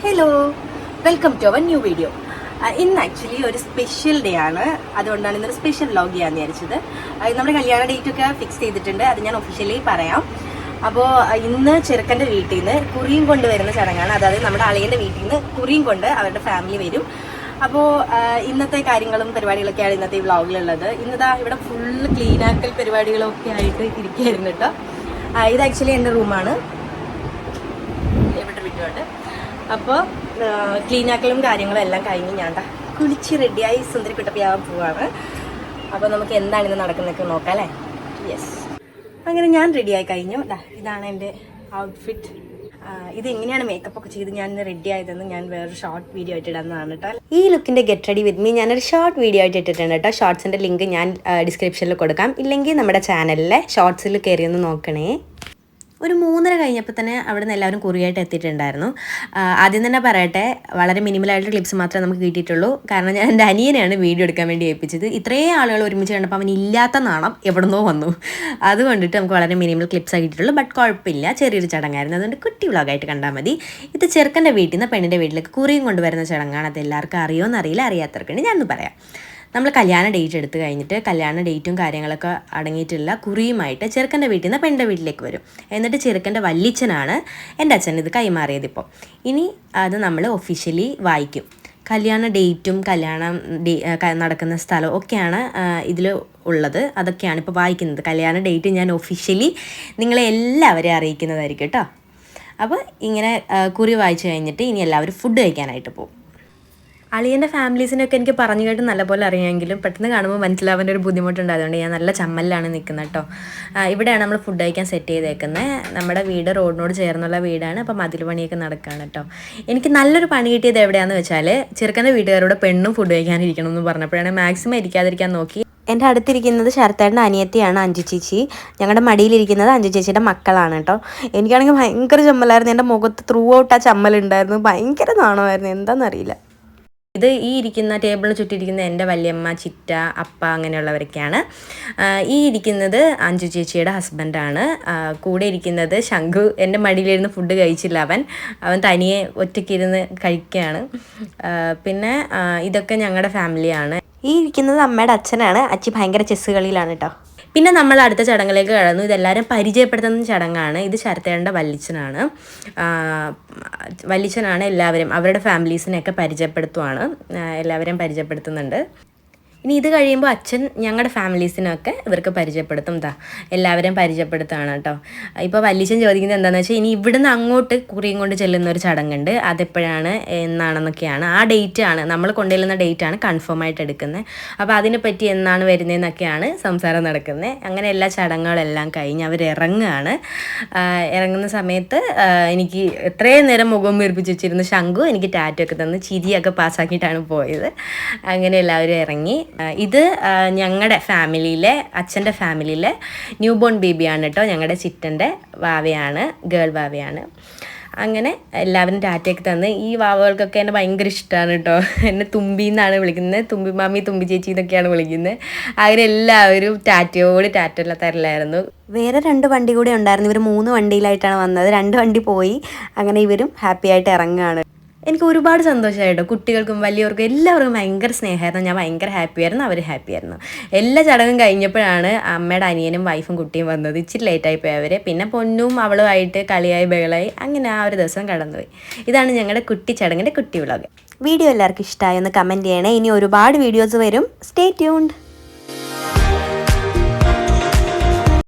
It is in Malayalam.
Hello, welcome to our new video. ഇന്ന് ആക്ച്വലി ഒരു സ്പെഷ്യൽ ഡേ ആണ്. അതുകൊണ്ടാണ് ഇന്നൊരു സ്പെഷ്യൽ വ്ലോഗ് ചെയ്യാമെന്ന് വിചാരിച്ചത്. നമ്മുടെ കല്യാണ ഡേറ്റ് ഒക്കെ ഫിക്സ് ചെയ്തിട്ടുണ്ട്, അത് ഞാൻ ഒഫീഷ്യലി പറയാം. അപ്പോൾ ഇന്ന് ചെറുക്കൻ്റെ വീട്ടിൽ നിന്ന് കുറിയും കൊണ്ടുവരുന്ന ചടങ്ങാണ്. അതായത് നമ്മുടെ അളിയൻ്റെ വീട്ടിൽ നിന്ന് കുറിയും കൊണ്ട് അവരുടെ ഫാമിലി വരും. അപ്പോൾ ഇന്നത്തെ കാര്യങ്ങളും പരിപാടികളൊക്കെയാണ് ഇന്നത്തെ ഈ വ്ലോഗിലുള്ളത്. ഇന്നതാ ഇവിടെ ഫുള്ള് ക്ലീനാക്കൽ പരിപാടികളൊക്കെ ആയിട്ട് ഇരിക്കുകയായിരുന്നു കേട്ടോ. ഇത് ആക്ച്വലി എൻ്റെ റൂമാണ്, ഇവിടെ വീട്ടുകൊണ്ട്. അപ്പോൾ ക്ലീനാക്കലും കാര്യങ്ങളും എല്ലാം കഴിഞ്ഞ് ഞാൻ കുളിച്ച് റെഡിയായി സുന്ദരി കുട്ടപ്പിയാവാൻ പോവാണ്. അപ്പോൾ നമുക്ക് എന്താണ് ഇന്ന് നടക്കുന്നതൊക്കെ നോക്കാം അല്ലേ. യെസ്, അങ്ങനെ ഞാൻ റെഡിയായി കഴിഞ്ഞു. ഇതാണ് എൻ്റെ ഔട്ട്ഫിറ്റ്. ഇത് എങ്ങനെയാണ് മേക്കപ്പ് ഒക്കെ ചെയ്ത് ഞാൻ റെഡി ആയതെന്ന് ഞാൻ വേറൊരു ഷോർട്ട് വീഡിയോ ആയിട്ട് ഇടാവുന്നതാണ് കേട്ടോ. ഈ ലുക്കിൻ്റെ ഗെറ്റ് റെഡി വിത്ത് മീ ഞാനൊരു ഷോർട്ട് വീഡിയോ ആയിട്ട് ഇട്ടിട്ടുണ്ട് കേട്ടോ. ഷോർട്സിൻ്റെ ലിങ്ക് ഞാൻ ഡിസ്ക്രിപ്ഷനിൽ കൊടുക്കാം, ഇല്ലെങ്കിൽ നമ്മുടെ ചാനലിലെ ഷോർട്സിൽ കയറി ഒന്ന് നോക്കണേ. ഒരു 3:30 കഴിഞ്ഞപ്പോൾ തന്നെ അവിടെ നിന്ന് എല്ലാവരും കുറിയായിട്ട് എത്തിയിട്ടുണ്ടായിരുന്നു. ആദ്യം തന്നെ പറയട്ടെ, വളരെ മിനിമലായിട്ട് ക്ലിപ്സ് മാത്രമേ നമുക്ക് കിട്ടിയിട്ടുള്ളൂ. കാരണം ഞാൻ എൻ്റെ അനിയനെയാണ് വീഡിയോ എടുക്കാൻ വേണ്ടി ഏൽപ്പിച്ചത്. ഇത്രയും ആളുകൾ ഒരുമിച്ച് കണ്ടപ്പോൾ അവൻ ഇല്ലാത്ത നാണം എവിടുന്നോ വന്നു. അതുകൊണ്ടിട്ട് നമുക്ക് വളരെ മിനിമൽ ക്ലിപ്സാണ് കിട്ടിയിട്ടുള്ളൂ. ബട്ട് കുഴപ്പമില്ല, ചെറിയൊരു ചടങ്ങായിരുന്നു. അതുകൊണ്ട് കുട്ടി വ്ളോഗായിട്ട് കണ്ടാൽ മതി. ഇത് ചെറുക്കൻ്റെ വീട്ടിൽ നിന്ന് പെണ്ണിൻ്റെ വീട്ടിലേക്ക് കുറിയും കൊണ്ടുവരുന്ന ചടങ്ങാണ്. അത് എല്ലാവർക്കും അറിയുമോ എന്നറിയില്ല, അറിയാത്തവർക്ക് വേണ്ടി ഞാനൊന്ന് പറയാം. നമ്മൾ കല്യാണ ഡേറ്റ് എടുത്ത് കഴിഞ്ഞിട്ട് കല്യാണ ഡേറ്റും കാര്യങ്ങളൊക്കെ അടങ്ങിയിട്ടുള്ള കുറിയുമായിട്ട് ചെറുക്കൻ്റെ വീട്ടിൽ നിന്ന് പെണ്ണിൻ്റെ വീട്ടിലേക്ക് വരും. എന്നിട്ട് ചെറുക്കൻ്റെ വല്യച്ഛനാണ് എൻ്റെ അച്ഛൻ ഇത് കൈമാറിയതിപ്പോൾ. ഇനി അത് നമ്മൾ ഒഫീഷ്യലി വായിക്കും. കല്യാണ ഡേറ്റും കല്യാണം നടക്കുന്ന സ്ഥലവും ഒക്കെയാണ് ഇതിൽ ഉള്ളത്. അതൊക്കെയാണ് ഇപ്പോൾ വായിക്കുന്നത്. കല്യാണ ഡേറ്റ് ഞാൻ ഒഫീഷ്യലി നിങ്ങളെ എല്ലാവരെയും അറിയിക്കുന്നതായിരിക്കും കേട്ടോ. അപ്പോൾ ഇങ്ങനെ കുറി വായിച്ചു കഴിഞ്ഞിട്ട് ഇനി എല്ലാവരും ഫുഡ് കഴിക്കാനായിട്ട് പോകും. അളിയൻ്റെ ഫാമിലീസിനൊക്കെ എനിക്ക് പറഞ്ഞു കേട്ട് നല്ലപോലെ അറിയാമെങ്കിലും പെട്ടെന്ന് കാണുമ്പോൾ മനസ്സിലാവേണ്ട ഒരു ബുദ്ധിമുട്ടുണ്ടായതുകൊണ്ട് ഞാൻ നല്ല ചമ്മലിലാണ് നിൽക്കുന്നത് കേട്ടോ. ഇവിടെയാണ് നമ്മൾ ഫുഡ് കഴിക്കാൻ സെറ്റ് ചെയ്തേക്കുന്നത്. നമ്മുടെ വീട് റോഡിനോട് ചേർന്നുള്ള വീടാണ്. അപ്പോൾ മതിൽ പണിയൊക്കെ നടക്കുകയാണ് കേട്ടോ. എനിക്ക് നല്ലൊരു പണി കിട്ടിയത് എവിടെയാണെന്ന് വെച്ചാൽ ചെറുക്കൻ്റെ വീട്ടുകാരോട് പെണ്ണും ഫുഡ് കഴിക്കാനിരിക്കണം എന്ന് പറഞ്ഞപ്പോഴാണ് മാക്സിമം ഇരിക്കാതിരിക്കാൻ നോക്കി. എൻ്റെ അടുത്തിരിക്കുന്നത് ശരത്തേട്ടൻ്റെ അനിയത്തിയാണ് അഞ്ജു ചേച്ചി. ഞങ്ങളുടെ മടിയിലിരിക്കുന്നത് അഞ്ജു ചേച്ചിയുടെ മക്കളാണ് കേട്ടോ. എനിക്കാണെങ്കിൽ ഭയങ്കര ചമ്മലായിരുന്നു. എൻ്റെ മുഖത്ത് ത്രൂ ഔട്ട് ആ ചമ്മലുണ്ടായിരുന്നു. ഭയങ്കര നാണമായിരുന്നു, എന്താണെന്നറിയില്ല. ഇത് ഈ ഇരിക്കുന്ന ടേബിളിന് ചുറ്റിരിക്കുന്ന എൻ്റെ വല്യമ്മ, ചിറ്റ, അപ്പ അങ്ങനെയുള്ളവരൊക്കെയാണ്. ഈ ഇരിക്കുന്നത് അഞ്ജു ചേച്ചിയുടെ ഹസ്ബൻഡാണ്. കൂടെ ഇരിക്കുന്നത് ശംഖു. എൻ്റെ മടിയിലിരുന്ന് ഫുഡ് കഴിച്ചില്ല, അവൻ തനിയെ ഒറ്റയ്ക്കിരുന്ന് കഴിക്കുകയാണ്. പിന്നെ ഇതൊക്കെ ഞങ്ങളുടെ ഫാമിലിയാണ്. ഈ ഇരിക്കുന്നത് അമ്മയുടെ അച്ഛനാണ്. അച്ഛൻ ഭയങ്കര ചെസ്സ് കളിയിലാണ് കേട്ടോ. പിന്നെ നമ്മൾ അടുത്ത ചടങ്ങിലേക്ക് കടന്നു. ഇതെല്ലാവരും പരിചയപ്പെടുത്തുന്ന ചടങ്ങാണ്. ഇത് ശരത്തേട്ടൻ്റെ വല്യച്ഛനാണ് എല്ലാവരും അവരുടെ ഫാമിലീസിനെയൊക്കെ പരിചയപ്പെടുത്തുവാണ്. എല്ലാവരെയും പരിചയപ്പെടുത്തുന്നുണ്ട്. ഇനി ഇത് കഴിയുമ്പോൾ അച്ഛൻ ഞങ്ങളുടെ ഫാമിലീസിനൊക്കെ ഇവർക്ക് പരിചയപ്പെടുത്തും. എല്ലാവരെയും പരിചയപ്പെടുത്തുകയാണ് കേട്ടോ. ഇപ്പോൾ വല്യച്ഛൻ ചോദിക്കുന്നത് എന്താണെന്ന് വെച്ചാൽ ഇനി ഇവിടുന്ന് അങ്ങോട്ട് കുറിയും കൊണ്ട് ചെല്ലുന്ന ഒരു ചടങ്ങുണ്ട്. അതെപ്പോഴാണ് എന്നാണെന്നൊക്കെയാണ്. ആ ഡേറ്റാണ് നമ്മൾ കൊണ്ടുചെല്ലുന്ന ഡേറ്റാണ് കൺഫേം ആയിട്ട് എടുക്കുന്നത്. അപ്പോൾ അതിനെപ്പറ്റി എന്നാണ് വരുന്നതെന്നൊക്കെയാണ് സംസാരം നടക്കുന്നത്. അങ്ങനെ എല്ലാ ചടങ്ങുകളെല്ലാം കഴിഞ്ഞ് അവർ ഇറങ്ങുകയാണ്. ഇറങ്ങുന്ന സമയത്ത് എനിക്ക് എത്രയും നേരം മുഖം വീർപ്പിച്ച് വെച്ചിരുന്ന ശംഖു എനിക്ക് ടാറ്റൊക്കെ തന്ന് ചിരിയൊക്കെ പാസ്സാക്കിയിട്ടാണ് പോയത്. അങ്ങനെ എല്ലാവരും ഇറങ്ങി. ഇത് ഞങ്ങളുടെ ഫാമിലിയിലെ അച്ഛൻ്റെ ഫാമിലിയിലെ ന്യൂ ബോൺ ബേബിയാണ് കേട്ടോ. ഞങ്ങളുടെ ചിറ്റൻ്റെ വാവയാണ്, ഗേൾ വാവയാണ്. അങ്ങനെ എല്ലാവരും ടാറ്റയൊക്കെ തന്ന്. ഈ വാവകൾക്കൊക്കെ എന്നെ ഭയങ്കര ഇഷ്ടമാണ് കേട്ടോ. എന്നെ തുമ്പി എന്നാണ് വിളിക്കുന്നത്. തുമ്പി മാമി, തുമ്പി ചേച്ചി എന്നൊക്കെയാണ് വിളിക്കുന്നത്. അങ്ങനെ എല്ലാവരും ടാറ്റയോട് ടാറ്റ തരലായിരുന്നു. വേറെ 2 വണ്ടി കൂടി ഉണ്ടായിരുന്നു. ഇവർ 3 വണ്ടിയിലായിട്ടാണ് വന്നത്. 2 വണ്ടി പോയി. അങ്ങനെ ഇവരും ഹാപ്പി ആയിട്ട് ഇറങ്ങുകയാണ്. എനിക്ക് ഒരുപാട് സന്തോഷമായിട്ടോ. കുട്ടികൾക്കും വലിയവർക്കും എല്ലാവർക്കും ഭയങ്കര സ്നേഹമായിരുന്നു. ഞാൻ ഭയങ്കര ഹാപ്പിയായിരുന്നു, അവർ ഹാപ്പിയായിരുന്നു. എല്ലാ ചടങ്ങും കഴിഞ്ഞപ്പോഴാണ് അമ്മയുടെ അനിയനും വൈഫും കുട്ടിയും വന്നത്. ഇച്ചിരി ലേറ്റായി പോയി അവർ. പിന്നെ പൊന്നും അവളുമായിട്ട് കളിയായി ബഹളായി. അങ്ങനെ ആ ഒരു ദിവസം കടന്നുപോയി. ഇതാണ് ഞങ്ങളുടെ കുട്ടി ചടങ്ങിൻ്റെ കുട്ടി വ്ളോഗ്. വീഡിയോ എല്ലാവർക്കും ഇഷ്ടമായി ഒന്ന് കമൻറ്റ് ചെയ്യണേ. ഇനി ഒരുപാട് വീഡിയോസ് വരും. Stay tuned.